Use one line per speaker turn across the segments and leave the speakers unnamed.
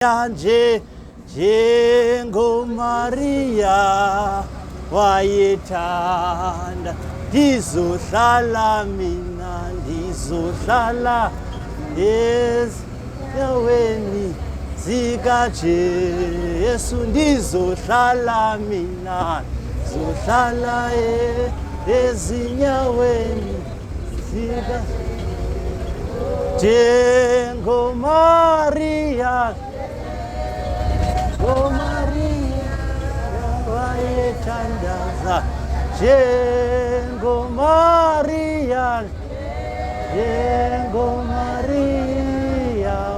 Nje njengoMaria wayethanda ndizohlala mina ndizohlala ezinyaweni zikaJesu ndizohlala mina ndizohlala ezinyaweni zika njengoMaria Maria wayethandaza njengoMaria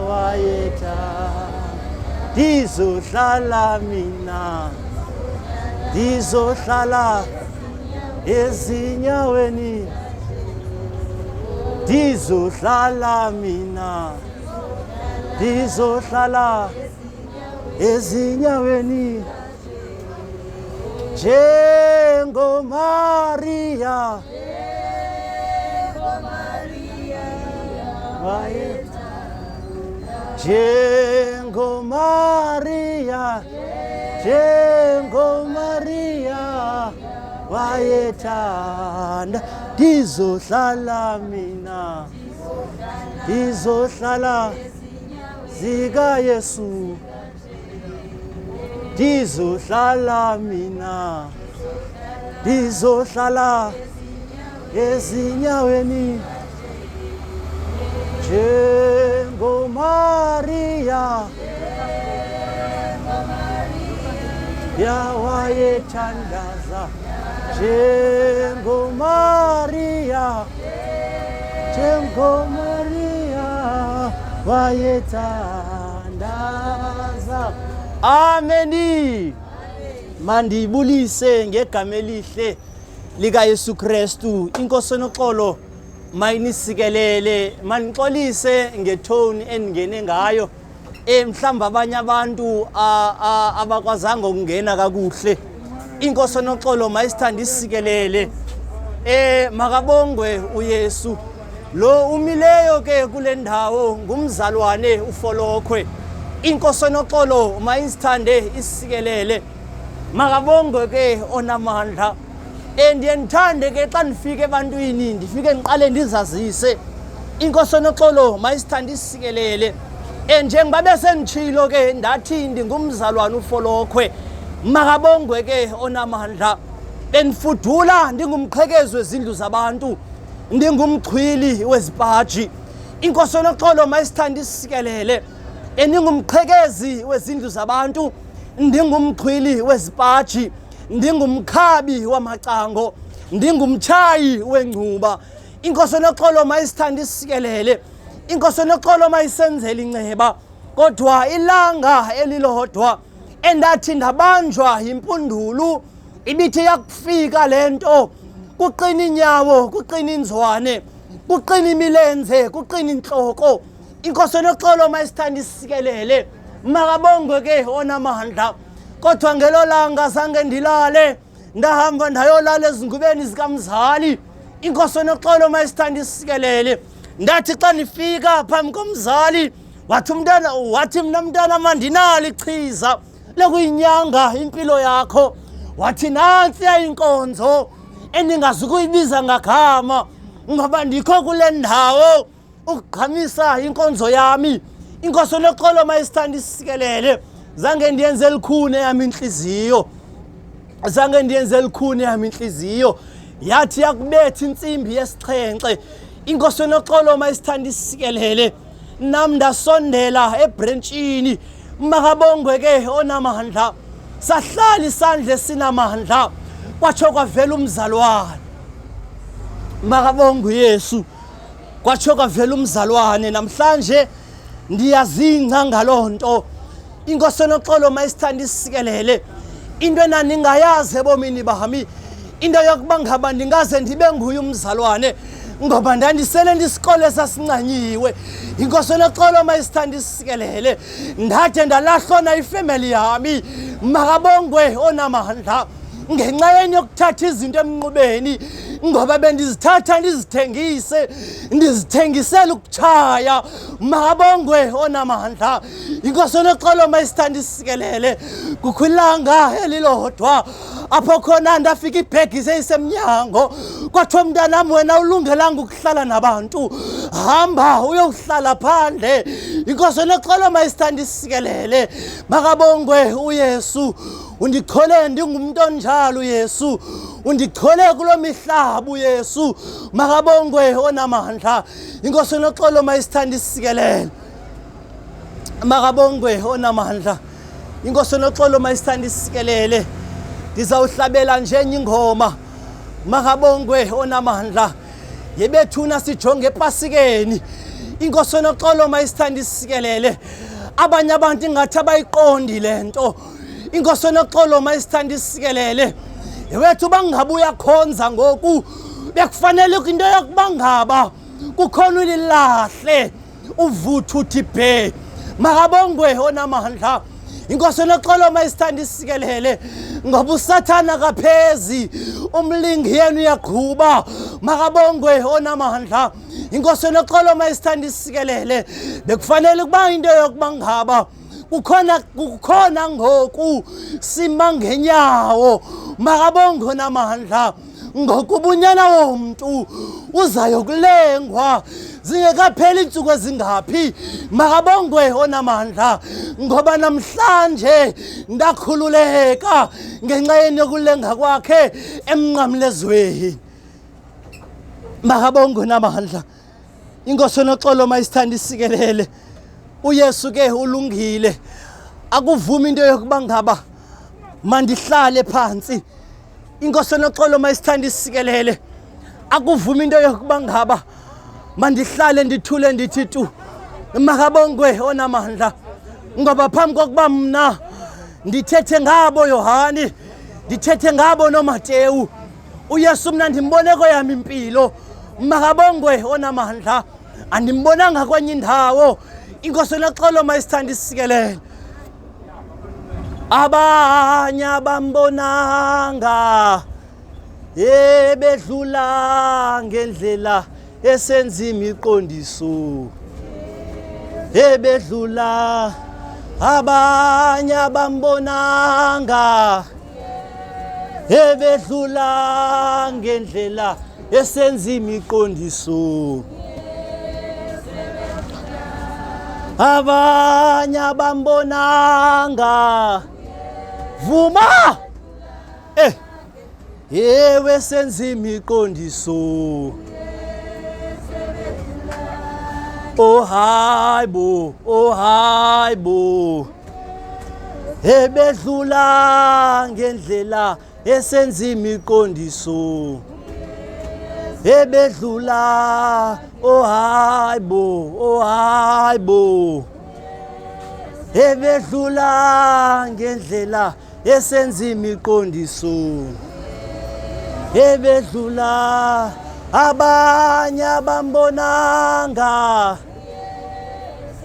wayethanda ndizohlala mina ndizohlala ezinyaweni ndizohlala mina ndizohlala ezinyaweni njengoMaria njengoMaria wayethanda ndizohlala mina ndizohlala zikaYesu ndizohlala mina ndizohlala ezinyaweni njengoMaria wayethandaza njengoMaria wayethandaza. Ameni. Mandibulise ngegama elihle lika Yesu Kristu. Inkosi enoxolo mayinisikelele, manixolise ngetone endingene ngayo. Mhlamba abanye abantu abakwazanga ukungena kakuhle. Inkosi enoxolo mayisithanda isikelele. Makabongwe uYesu. Lo umileyo ke kule ndawo ngumzalwane uFolokhwe. Inkosi enoxolo mayisithande isikelele. Makabongwe ke onamandla. Ndiye ndithande ke xa ndifike ebantwini ndifike ndiqale ndizazise. Inkosi enoxolo mayisithande isikelele. Njengoba besenditshilo ke ndathi ndingumzalwane uFolokhwe. Makabongwe ke onamandla. Bendifudula ndingumqhekezi wezindlu zabantu. Ndingumchwili wezipaji. Inkosi enoxolo mayisithande isikelele. Ndingumqhekezi wezindlu zabantu. Ndingumchwili wezipaji. Ndingumkhabi wamacango. Ndingumtshayi wengcuba. Inkosi enoxolo mayisithande isikelele. Inkosi enoxolo mayisenzele inceba. Kodwa ilanga elilodwa endathi ndabanjwa yimpundulu ibithi yakufika lento. Kuqina inyawo, kuqina inzwane, kuqina imilenze, kuqina inhloko. Inkosi enoxolo mayisithande isikelele. Makabongwe ke onamandla. Kodwa ngelo langa zange ndilale, ndahamba ndayolala ezingubeni zikamzali. Inkosi enoxolo mayisithande isikelele. Ndathi xa ndifika phambi komzali, wathi mna mntana mandinalo ichiza lokuyinyanga impilo yakho. Wathi nantsiya inkonzo endingazukuyibiza ngagama ngoba ndikho kule ndawo ukugqamisa inkonzo yami. Inkosi enoxolo mayisithande isikelele. Zange ndiyenze likhune yami inhliziyo. Zange ndiyenze likhune yami inhliziyo. Yathi yakubetha insimbi yesixhenxe. Inkosi enoxolo mayisithande isikelele. Nam ndasondela ebrentshini. Makabongwe ke onamandla. Sahlala isandla esinamandla. Kwatsho kwavela umzalwane. Makabongwe uYesu. Kwatsho kwavela umzalwane. Namhlanje ndiyazingca ngalonto. Inkosi enoxolo mayisithande isikelele. Into enaningayazi ebomini bami, into yokuba ngaba ndingaze ndibe nguye umzalwane ngoba ndandisele ndisikole sasincanyiwe. Inkosi enoxolo mayisithande isikelele. Ndade ndalahlwa na ifamily yami. Makabongwe onamandla. Ngenxa yeni yokuthatha izinto emnqubeni ngoba bendizithatha ndizithengise ndizithengisela ukutshaya. Makabongwe onamandla. Inkosi enoxolo mayisithanda isikelele. Kukho ilanga elilodwa apho khona ndafika ibhegi seyisemnyango kwathiwa mntanam wena ulungelanga ukuhlala nabantu, hamba uyohlala phandle. Inkosi enoxolo mayisithanda isikelele. Makabongwe uYesu. Undichole ndingumuntu onjalo uYesu. Undichole kulo mihlaba uYesu. Makabongwe onamandla. Inkosi enoxolo mayisithanda isikelele. Makabongwe onamandla. Inkosi enoxolo mayisithanda isikelele. Ndizawuhlabela nje enye ingoma. Makabongwe onamandla. Yebethuna sijonge epasikeni. Inkosi enoxolo mayisithanda isikelele. Abanye abantu ingathi abayiqondi lento. Inkosi enoxolo mayisithanda isikelele. Yewethu bangabuya khonza ngoku bekufanele into yokuba ngaba kukhona ulilahle uvuthu uthi bhe. Makabongwe onamandla. Inkosi enoxolo mayisithanda isikelele. Ngoba usathana kaphezi umlingi yenu uyaqhuba. Makabongwe onamandla. Inkosi enoxolo mayisithanda isikelele. Bekufanele kuba into yokuba ngaba kukhona ngoku sima ngenyawo. Makabongwe onamandla. Ngokuba unyana womntu uzayokulengwa zingekapheli iintsuku ezingaphi. Makabongwe onamandla. Ngoba namhlanje ndakhululeka ngenxa yeni yokulenga kwakhe emnqamlezweni. Makabongwe onamandla. Inkosi enoxolo mayisithanda isikelele. uYesu ke ulungile. Akuvumi into yokuba ngaba mandihlale phansi. Inkosi enoxolo mayisithanda isikelele. Akuvumi into yokuba ngaba mandihlale ndithule ndithi tu. Makabongwe onamandla. Ngoba phambi kokuba mna ndithethe ngabo Johane, ndithethe ngabo noMateyu, uYesu mna ndimbone kweyam impilo. Makabongwe onamandla. Andimbonanga kwenye indawo. Inkosi enoxolo mayisithanda isikelele. Abanye abambonanga bedlula ngendlela esenza imiqondiso. Bedlula abanye abambonanga bedlula ngendlela esenza imiqondiso. Abanye abambonanga vuma yewe senza imiqondiso. Oh hayibo, oh hayibo. Bedlula ngendlela esenza imiqondiso. Bedlula oh hayibo, oh hayibo. Bedlula ngendlela esenza imiqondiso. Bedlula abanye abambonanga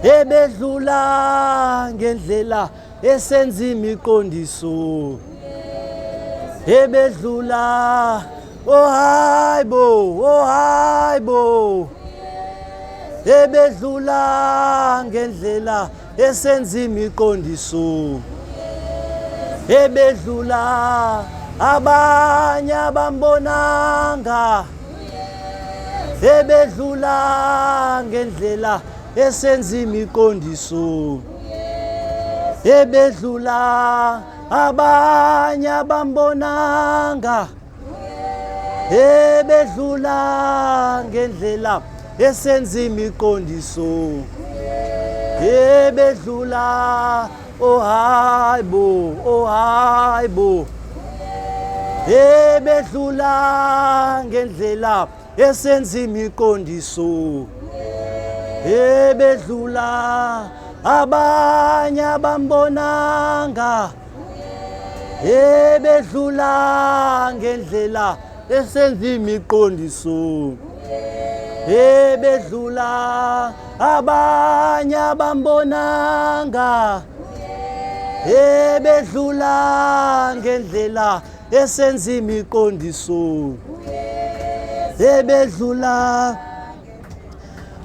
bedlula ngendlela esenza imiqondiso. Bedlula oh hayibo, oh hayibo. Bedlula ngendlela esenza imiqondiso. Bedlula abanye abambonanga bedlula ngendlela esenza imiqondiso. Bedlula abanye abambonanga bedlula ngendlela esenza imiqondiso. Bedlula oh hayibo, oh hayibo. Bedlula ngendlela esenza imiqondiso. Bedlula abanye abambonanga bedlula ngendlela esenza imiqondiso. Bedlula abanye abambonanga bedlula ngendlela esenza imiqondiso. ebedlula.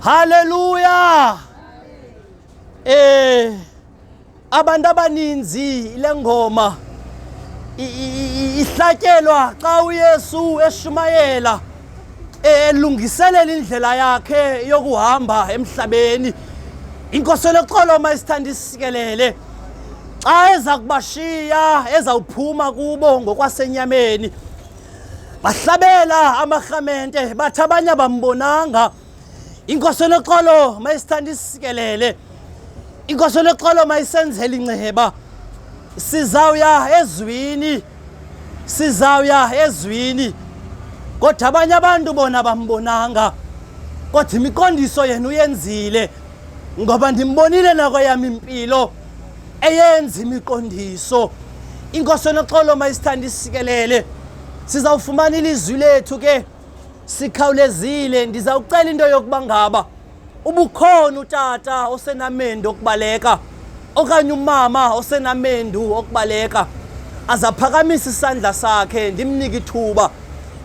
Haleluya. Abantu abaninzi lengoma ihlatyelwa xa uYesu eshumayela elungiselela indlela yakhe yokuhamba emhlabeni. Inkosi loxolo mayisithanda isikelele xa eza kubashiya ezawuphuma kubo ngokwasenyameni. Bahlabela amarhamente bathi abanye abambonanga. Inkosi loxolo mayisithanda isikelele. Inkosi loxolo mayisenzele inceba. Sizawuya ezwini. Sizawuya ezwini. Kodwa abanye abantu bona bambonanga. Kodwa imiqondiso yena uyenzile. Ngoba ndimbonile nakweyami impilo eyenza imiqondiso. Inkosi loxolo mayisithanda isikelele. Sizawufumana ilizwi lethu ke sikhawulezile. Ndizawucela into yokuba ngaba ubukhona utata osenamendu okubaleka okanye umama osenamendu okubaleka azaphakamisa isandla sakhe ndimnike ithuba.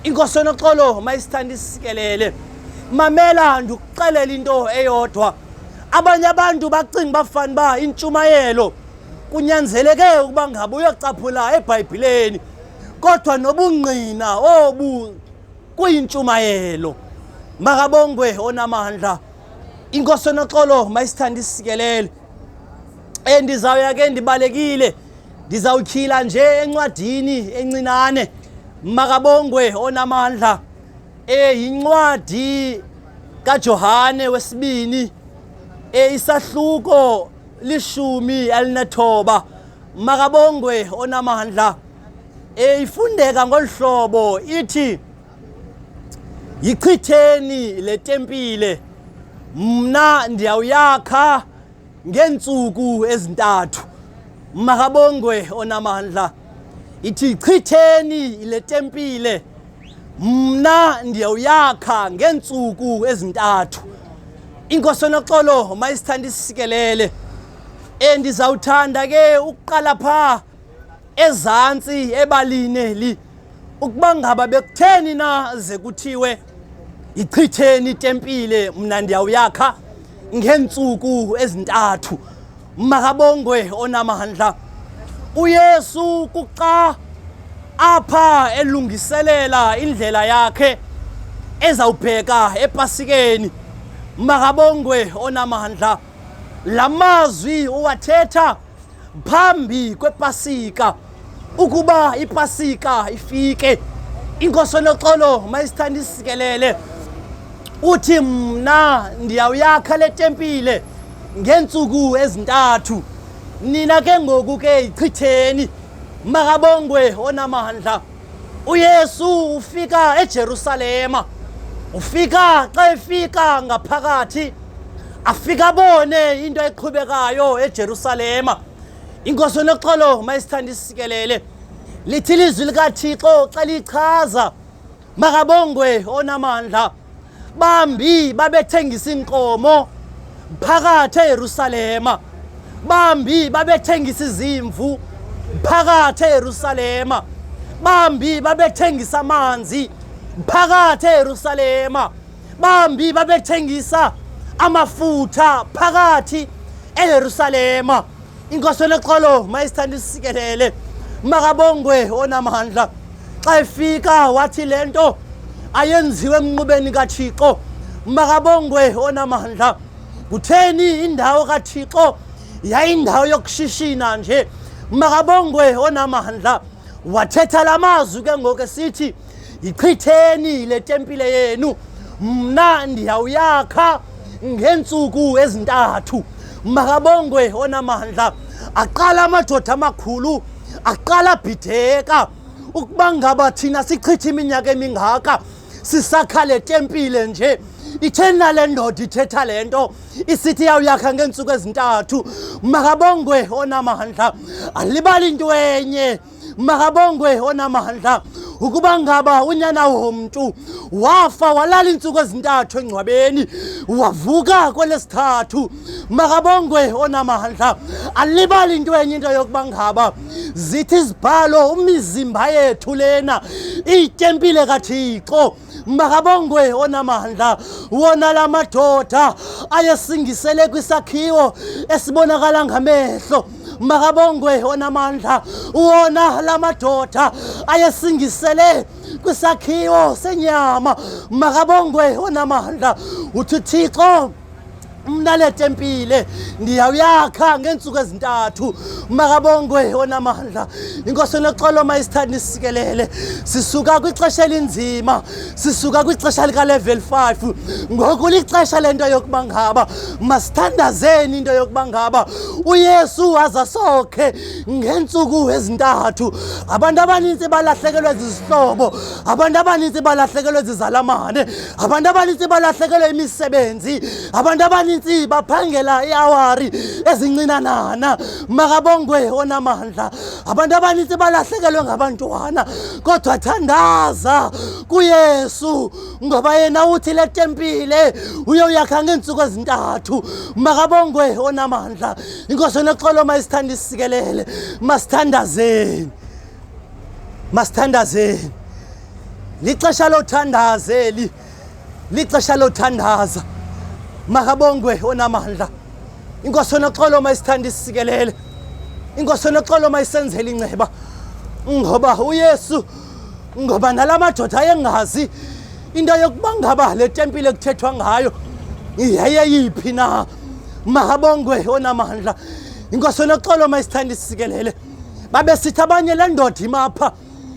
Inkosi loxolo mayisithanda isikelele. Mamela ndikuxelela into eyodwa. Abanye abantu bacinga bafana ba intshumayelo kunyanzeleke ukuba ngaba uyocaphula eBhayibhileni. Kodwa nobungqina obu kuyintshumayelo. Makabongwe onamandla. Inkosi loxolo mayisithanda isikelele. Ndizawuya ke ndibalekile. Ndizawutyhila nje encwadini encinane. Makabongwe onamandla. Yincwadi kaJohane wesibini. Isahluko 19. Makabongwe onamandla. Ifundeka ngolhlobo ithi Yichitheni letempile mna ndiyawuyakha ngentsuku ezintathu. Makabongwe onamandla. Ithi yichitheni letempile mna ndiyawuyakha ngentsuku ezintathu. Inkosi loxolo mayisithanda isikelele. Ndizawuthanda ke ukuqala pha ezantsi ebalini li ukuba ngaba bekutheni na ze kuthiwe yichitheni itempile mna ndiyawuyakha ngentsuku ezintathu. Makabongwe onamandla. uYesu kuxa apha elungiselela indlela yakhe ezawubheka ePasikeni. Makabongwe onamandla. Lamazwi uwathetha phambi kwePasika ukuba iPasika ifike. Inkosi loxolo mayisithanda isikelele. Uthi mna ndiyawuyakha letempile ngentsuku ezintathu. Nina ke ngoku ke yichitheni. Makabongwe onamandla. uYesu ufika eJerusalema. Ufika xa efika ngaphakathi afika bone into eqhubekayo eJerusalema. Inkosi loxolo mayisithanda isikelele. Lithi ilizwi likaThixo xa lichaza. Makabongwe onamandla. Bambi babethengisa inkomo phakathi eJerusalema. Bambi babethengisa izimvu phakathi eJerusalema. Bambi babethengisa amanzi phakathi eJerusalema. Bambi babethengisa amafutha phakathi eJerusalema. Inkosi loxolo mayisithanda isikelele. Makabongwe onamandla. Xa efika wathi lento ayenziwe emnqubeni kaThixo. Makabongwe onamandla. Kutheni indawo kaThixo yayindawo yokushishina nje. Makabongwe onamandla. Wathetha lamazwi ke ngoku esithi yichitheni letempile yenu mna ndiyawuyakha ngentsuku ezintathu. Makabongwe onamandla. Aqala amadoda amakhulu, aqala abhideka ukuba ngaba thina sichitha iminyaka emingaka sisakha letempile nje. Ithena le ndoda ithetha lento isithi yawuyakha ngentsuku ezintathu. Makabongwe onamandla. Alibali into enye. Makabongwe onamandla. Ukuba ngaba unyana womntu wafa walala intsuku ezintathu engcwabeni wavuka kwelesithathu. Makabongwe onamandla. Alibali into enye into yokuba ngaba zithi izibhalo umizimba yethu lena itempile kaThixo. makabongwe onamandla wona lamadoda ayesingisele kwisakhiwo esibonakala ngamehlo makabongwe onamandla wona lamadoda ayesingisele kwisakhiwo senyama makabongwe onamandla uthi Thixo mna Letempile ndiyawuyakha ngentsuku ezintathu makabongwe onamandla inkosi noxolo mayisithanda isikelele sisuka kwixesha elinzima sisuka kwixesha lika level 5 ngoku lixesha lento yokuba ngaba masithandazeni into yokuba ngaba uYesu waza sokhe ngentsuku ezintathu abantu abaninzi balahlekelwe zizihlobo abantu abaninzi balahlekelwe zizalamane abantu abaninzi balahlekelwe imisebenzi abantu abaninzi baphangela iawari ezincinanana makabongwe onamandla abantu abaninzi balahlekelwe ngabantwana kodwa thandaza kuYesu ngoba yena uthi Letempile uyoyakha ngentsuku ezintathu makabongwe onamandla inkosi noxolo mayisithanda isikelele masithandazeni lixesha lothandazeli lixesha lothandaza makabongwe onamandla inkosi noxolo mayisithanda isikelele inkosi noxolo mayisenzele inceba ngoba uYesu ngoba nalamadoda ayengazi into yokuba ngaba Letempile kuthethwa ngayo yayeyiphi na makabongwe onamandla inkosi noxolo mayisithanda isikelele babe sithi abanye le ndoda imapha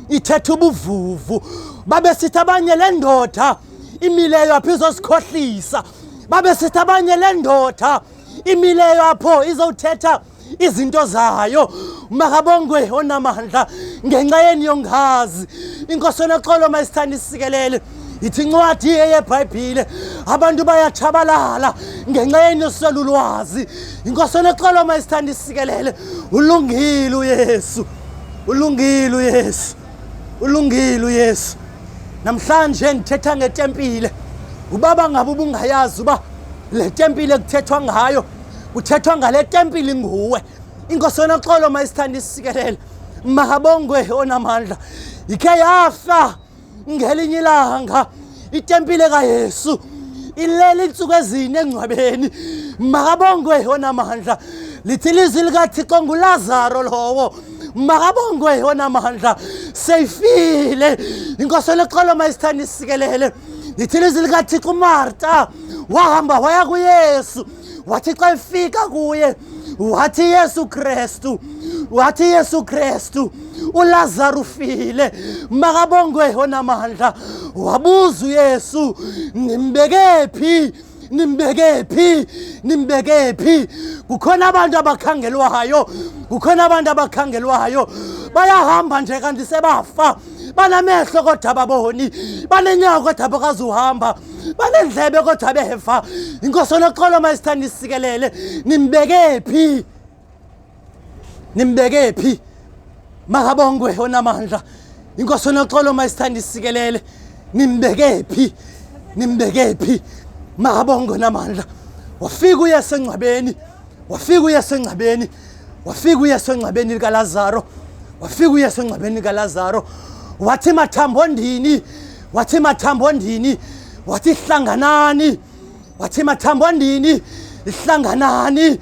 ithetha ubuvuvu babe sithi abanye le ndoda imileyo apho izosikhohlisa babe sithi abanye le ndoda imileyo apho izowuthetha izinto zayo makabongwe onamandla ngenxa yeni yongazi inkosi noxolo mayisithanda isikelele ithi incwadi yeBhayibhile abantu bayatshabalala ngenxa yeni yoswela ulwazi inkosi noxolo mayisithanda isikelele ulungile uYesu ulungile uYesu ulungile uYesu namhlanje ndithetha ngeTempile ubaba ngabe ubungayazi uba Letempile kuthethwa ngayo kuthethwa ngale Tempile nguwe inkosi noxolo mayisithanda isikelele makabongwe onamandla ikhe yafa ngelinye ilanga iTempile kaYesu ilele insuku ezine engcwabeni makabongwe onamandla lithi lizwi likaThixo nguLazaro lowo makabongwe onamandla seyifile inkosi noxolo mayisithanda isikelele lithi lizwi likaThixo uMarta wahamba waya kuYesu wathi xa efika kuye wathi Yesu Kristu uLazaro ufile makabongwe onamandla wabuza uYesu nimbekephi kukhona abantu abakhangelwayo bayahamba nje kanti sebafa banamehlo kodwa baboni banenyawo kodwa bakazuhamba banendlebe kodwa beva inkosi noxolo mayisithanda isikelele nimbekephi makabongwe onamandla inkosi noxolo mayisithanda isikelele nimbekephi makabongwe onamandla wafika uYesu engcwabeni likaLazaro wathi mathambo ndini wathi hlanganani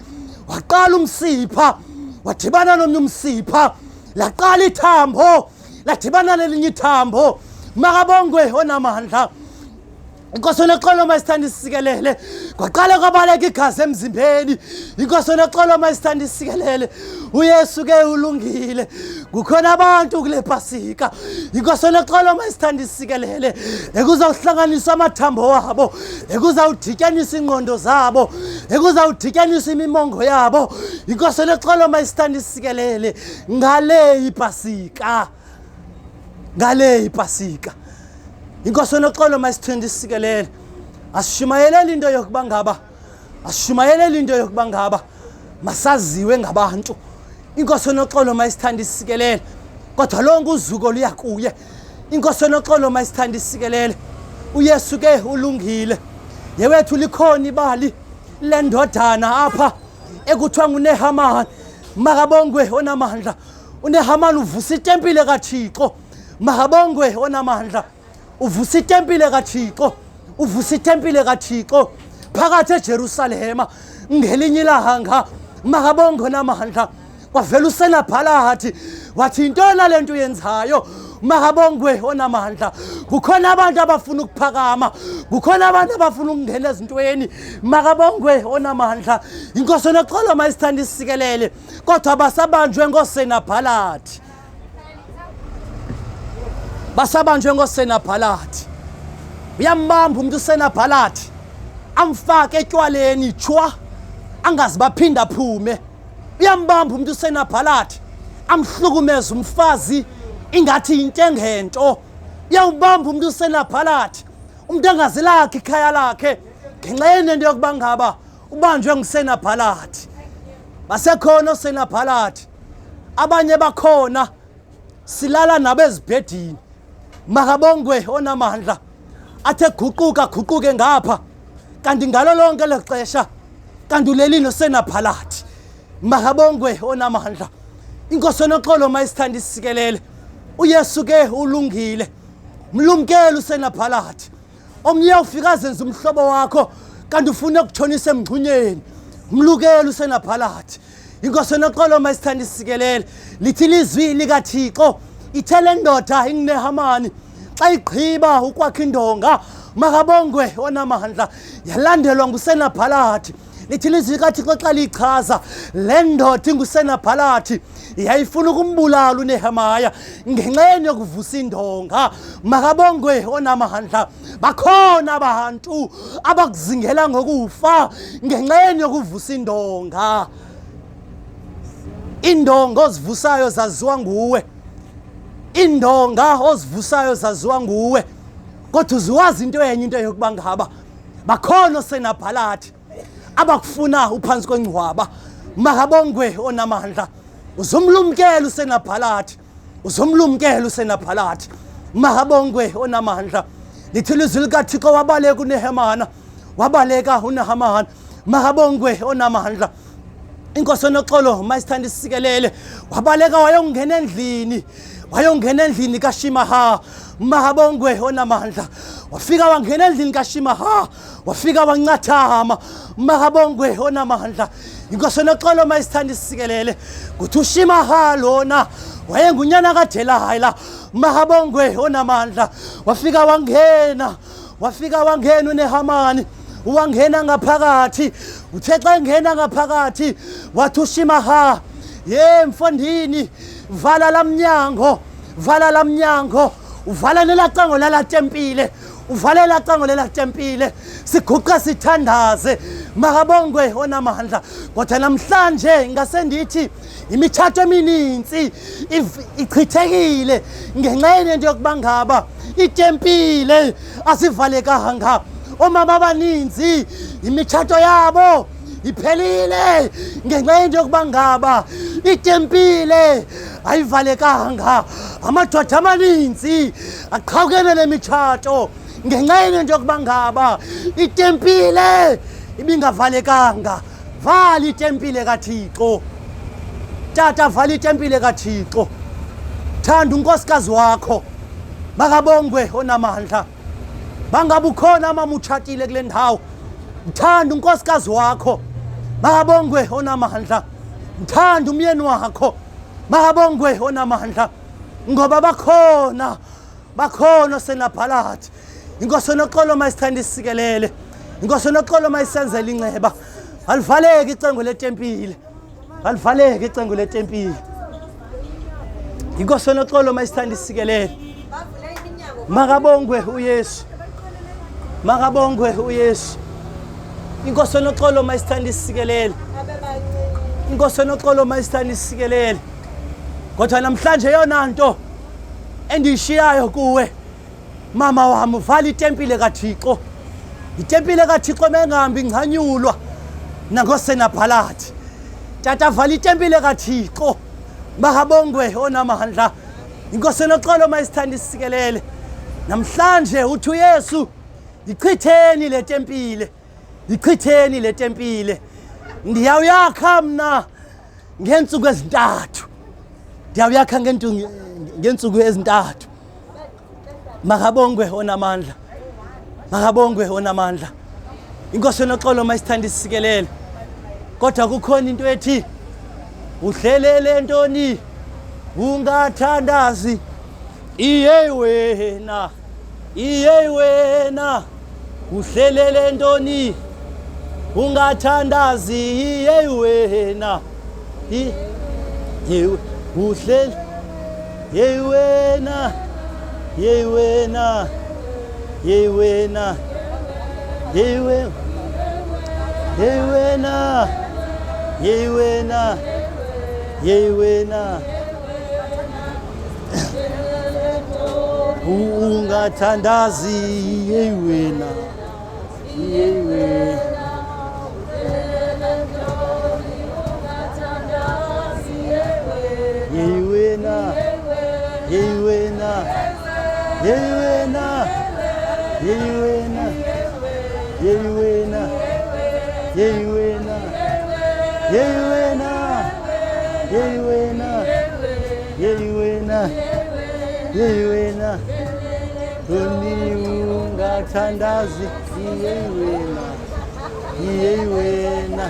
waqala umsipha wadibana nomnye umsipha laqala ithambo ladibana nelinye ithambo makabongwe onamandla inkosi noxolo mayisithanda isikelele kwaqala kwabaleka igazi emzimbeni inkosi noxolo mayisithanda isikelele uYesu ke ulungile kukhona abantu kule Pasika inkosi noxolo mayisithanda isikelele ekuzawuhlanganisa amathambo wabo ekuzawudityanisa ingqondo zabo ekuzawudityanisa imimongo yabo inkosi noxolo mayisithanda isikelele ngale iPasika inkosi noxolo mayisithanda isikelele asishumayelele into yokuba ngaba masaziwe ngabantu inkosi noxolo mayisithanda isikelele kodwa lonke uzuko luyakuye inkosi noxolo mayisithanda isikelele uYesu ke ulungile yewethu likhona ibali lendodana apha ekuthiwa nguNehamani makabongwe onamandla uNehamani uvusa iTempile kaThixo makabongwe onamandla uvusa itempile kaThixo, uvusa itempile kaThixo phakathi eJerusalema ngelinye ilanga. Makabongwe namandla. Kwavela usenabhalathi wathi intona lento uyenzayo. Makabongwe onamandla. Kukhona abantu abafuna ukuphakama, kukhona abantu abafuna ukungena ezintweni. Makabongwe onamandla. Inkosi noxolo mayisithanda isikelele, kodwa basabanjwe ngosenabhalathi, basabanjwe ngosenabhalathi. Uyambamba umuntu usenabhalathi amfake etywaleni chwa angazi baphinda phume. Uyambamba umuntu usenabhalathi amhlukumeza umfazi ingathi intengento. Uyawubamba umuntu usenabhalathi umuntu angazi lakhe ikhaya lakhe ngenxa into yokuba ngaba ubanjwe ngusenabhalathi. Basekhona osenabhalathi, abanye bakhona silala nabo ezibhedini. Makabongwe onamandla. Athe guquke ngapha kanti ngalo lonke lexesha kanti uleli nosenabhalathi. Makabongwe onamandla. Inkosi noxolo mayisithanda isikelele. uYesu ke ulungile. Mlumkele usenabhalathi. Omnye ufika zenza umhlobo wakho kanti ufuna ukuthonisa emngxunyeni. Mlukele usenabhalathi. Inkosi noxolo mayisithanda isikelele. Lithi lizwi likaThixo ithele ndoda inguNehemani xa igqiba ukwakha indonga. Makabongwe onamandla. Yalandelwa ngusenabhalathi. Lithi lizwi likaThixo xa lichaza le ndoda ingusenabhalathi yayifuna ukumbulala uNehemaya ngenxa yokuvusa indonga. Makabongwe onamandla. Bakhona abantu abakuzingela ngokufa ngenxa yokuvusa indonga. Indonga ozivusayo zaziwa nguwe, indonga ozivusayo zaziwa nguwe. Kodwa uziwazi into enye, into yokuba ngaba bakhona osenabhalathi abakufuna uphansi kwengcwaba. Makabongwe onamandla. Uzomlumkela usenabhalathi, uzomlumkela usenabhalathi. Makabongwe onamandla. Lithi ilizwi likaThixo wabaleka uNehemana, wabaleka uNehemana. Makabongwe onamandla. Inkosi noxolo mayisithanda isikelele. Wabaleka wayongena endlini, wayongena endlini kaShimaha. Makabongwe onamandla. Wafika wangena endlini kaShimaha, wafika wancathama. Makabongwe onamandla. Inkosi noxolo mayisithanda isikelele. Kuthi uShimaha lona wayengunyana kaDelayila. Makabongwe onamandla. Wafika wangena uNehemani. Wangena ngaphakathi. Uthe xa engena ngaphakathi wathi uShimaha, ye mfondini, vala lamnyango, vala lamnyango, uvala nelacango lalatempile, uvale lacango lalatempile, siguqa sithandaze. Makabongwe onamandla. Kodwa namhlanje ngasendithi imithatho emininzi ichithekile ngenxa yento yokuba ngaba itempile asivalekanga. Omama abaninzi imithatho yabo iphelile ngenxa yento yokuba ngaba itempile ayivalekanga. Amadoda amaninzi aqhawukene nemithatho ngenxa yento yokuba ngaba itempile ibingavalekanga. Vala itempile kaThixo. Tata, vala itempile kaThixo. Thanda unkosikazi wakho. Makabongwe onamandla. Bangabe ukhona mama utshatile kule ndawo, mthanda unkosikazi wakho. Makabongwe onamandla. Mthanda umyeni wakho. Makabongwe onamandla. Ngoba bakhona osenabhalathi. Inkosi noxolo mayisithanda isikelele. Inkosi noxolo mayisenzele inceba. Alivaleke icengo letempile, alivaleke icengo letempile. Inkosi noxolo mayisithanda isikelele. Makabongwe uYesu. Makabongwe uYesu. Inkosi noxolo mayisithanda isikelele. Inkosi noxolo mayisithanda isikelele. Kodwa namhlanje yona nto endishiyayo kuwe mama wami, vala itempile kaThixo. Itempile kaThixo mengambi ngcanyulwa nangosenabhalathi. Tata, vala itempile kaThixo. Makabongwe onamandla. Inkosi noxolo mayisithanda isikelele. Namhlanje uthi uYesu, yichitheni le tempile, yichitheni le tempile. Ndiyawuyakha mna ngentsuku ezintathu. Ndiyawuyakha ngentsuku ezintathu. Makabongwe onamandla. Makabongwe onamandla. Inkosi enoxolo mayisithanda isikelele. Kodwa kukhona into ethi uhlelele ntoni ungathandazi iye wena uhlelele ntoni ungathandazi iye wena uhlele wena ungathandazi wena ungathandazi wena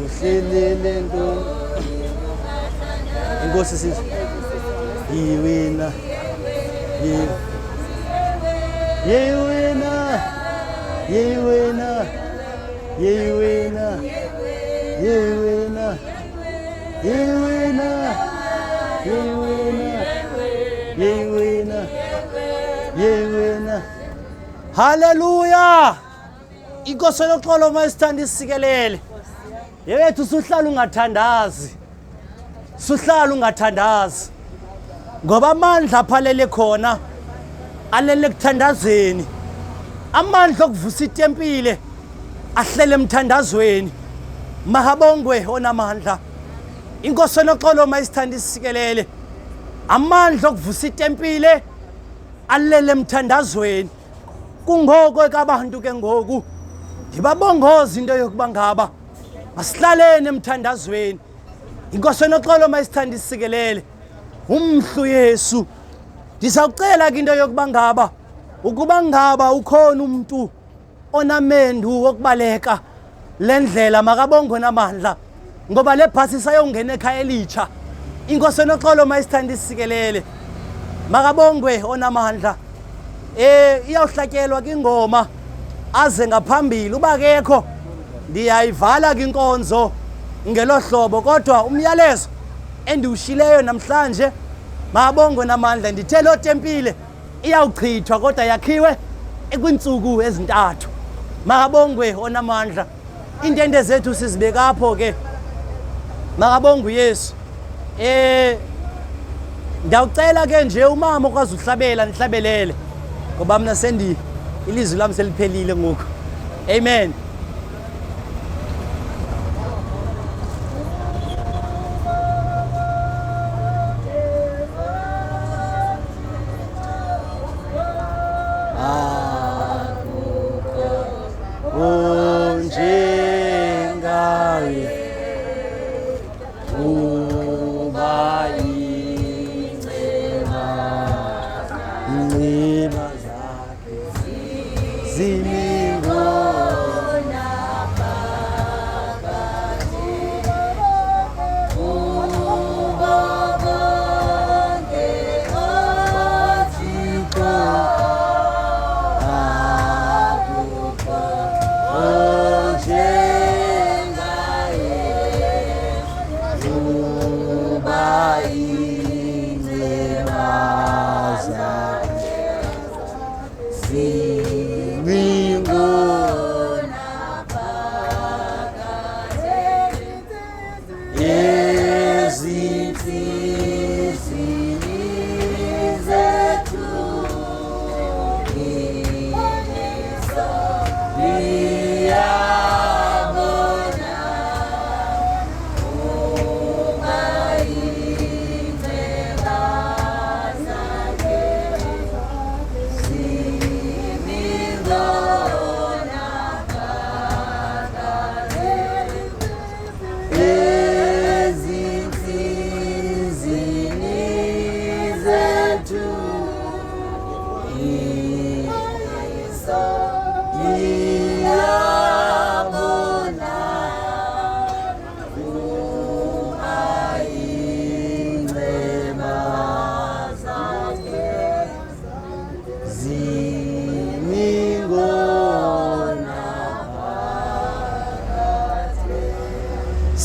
uhlelele ntoni inkosi sithi wena Hallelujah. Inkosi enoxolo mayisithanda isikelele. Yewethu suhlala ungathandazi. Suhlala ungathandazi. Ngoba amandla aphalele khona alele kuthandazeni. Amandla okuvusa itempile ahlele emthandazweni. Makabongwe onamandla. Inkosi enoxolo mayisithanda isikelele. Amandla okuvusa itempile alele emthandazweni. Kungoko ekabantu ke ngoku ngibabongoza into yokuba ngaba masihlalene emthandazweni. Inkosi enoxolo mayisithanda isikelele. Umhlu Yesu ndisawucela ke into yokuba ngaba ukuba ngaba ukhona umuntu onamendu wokubaleka lendlela makabongwe namandla ngoba le bhasi sayongena ekhaya elitsha. Inkosi enoxolo mayisithanda isikelele. Makabongwe onamandla. Iyawuhlatyelwa ke ingoma aze ngaphambili uba kekho ndiyayivala ke inkonzo ngelo hlobo kodwa umyalezo endiwushileyo namhlanje makabongwe namandla ndithe lo tempile iyawuchithwa kodwa yakhiwe ekwintsuku ezintathu. Makabongwe onamandla. Iintente zethu sizibeka apho ke. Makabongwe Yesu. Ndiyawucela ke nje umama okwazi uhlabela nihlabelele ngoba mina sendi ilizwi lami seliphelile ngoku. Amen.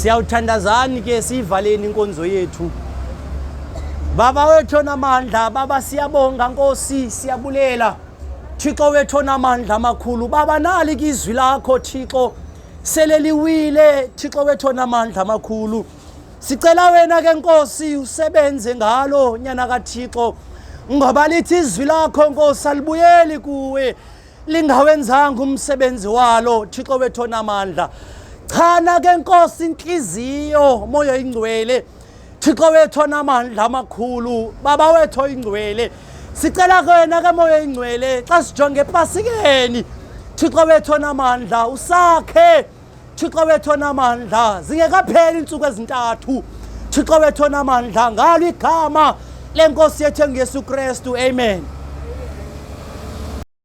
Siyawuthandazani ke sivaleni inkonzo yethu. Baba wethu onamandla, Baba siyabonga Nkosi, siyabulela. Thixo wethu onamandla amakhulu, Baba nali izwi lakho Thixo seleliwile, Thixo wethu onamandla amakhulu. Sicela wena ke Nkosi usebenze ngalo nyana kaThixo, ngoba lithi izwi lakho Nkosi alibuyeli kuwe lingawenzanga umsebenzi walo, Thixo wethu onamandla. Chana ke Nkosi inhliziyo moya oyingcwele, Thixo wethu onamandla amakhulu, Baba wethu oyingcwele. Sicela wena ke moya oyingcwele xa sijonge epasikeni, Thixo wethu onamandla usakhe, Thixo wethu onamandla zingekapheli insuku ezintathu, Thixo wethu onamandla ngalo igama lenkosi yethu enguYesu Kristu, amen.